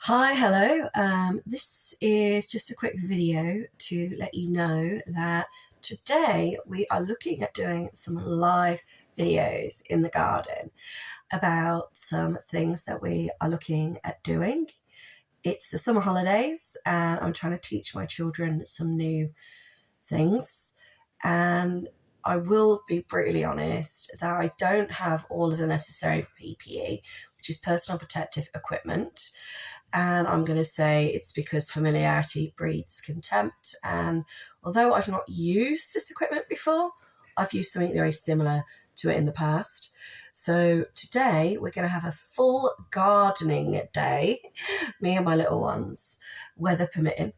Hi, hello. This is just a quick video to let you know that today we are looking at doing some live videos in the garden about some things that we are looking at doing. It's the summer holidays and I'm trying to teach my children some new things, and I will be brutally honest that I don't have all of the necessary PPE, which is personal protective equipment. And I'm going to say it's because familiarity breeds contempt. And although I've not used this equipment before, I've used something very similar to it in the past. So today we're going to have a full gardening day, me and my little ones, weather permitting.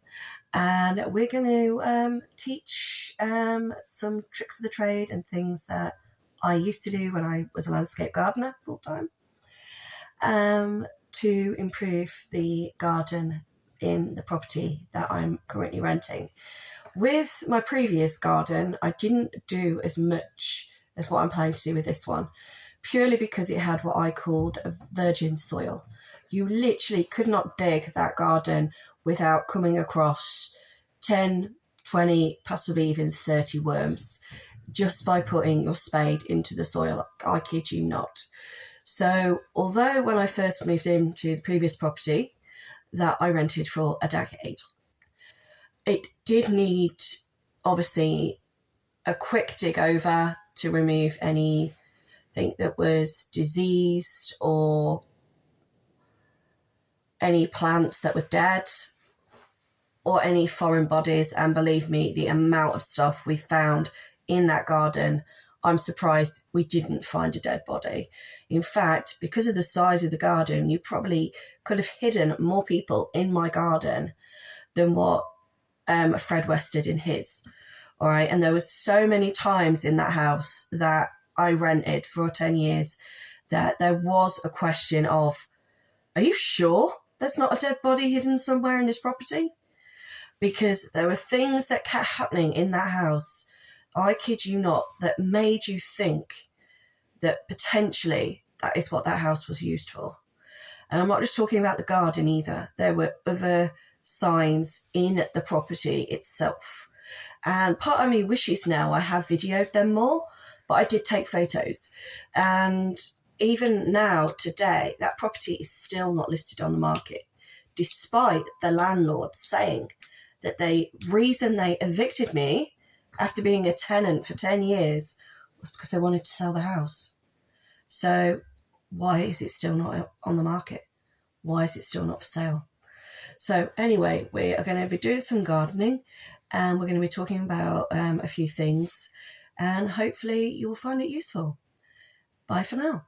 And we're going to teach some tricks of the trade and things that I used to do when I was a landscape gardener full time. To improve the garden in the property that I'm currently renting. With my previous garden, I didn't do as much as what I'm planning to do with this one, purely because it had what I called a virgin soil. You literally could not dig that garden without coming across 10, 20, possibly even 30 worms just by putting your spade into the soil. I kid you not. So although when I first moved into the previous property that I rented for a decade, it did need obviously a quick dig over to remove anything that was diseased or any plants that were dead or any foreign bodies. And believe me, the amount of stuff we found in that garden, I'm surprised we didn't find a dead body. In fact, because of the size of the garden, you probably could have hidden more people in my garden than what Fred West did in his. All right. And there was so many times in that house that I rented for 10 years that there was a question of, are you sure there's not a dead body hidden somewhere in this property? Because there were things that kept happening in that house, I kid you not, that made you think that potentially that is what that house was used for. And I'm not just talking about the garden either. There were other signs in the property itself. And part of me wishes now I had videoed them more, but I did take photos. And even now, today, that property is still not listed on the market, despite the landlord saying that the reason they evicted me after being a tenant for 10 years was because they wanted to sell the house. So why is it still not on the market? Why is it still not for sale? So anyway, we are going to be doing some gardening and we're going to be talking about a few things, and hopefully you'll find it useful. Bye for now.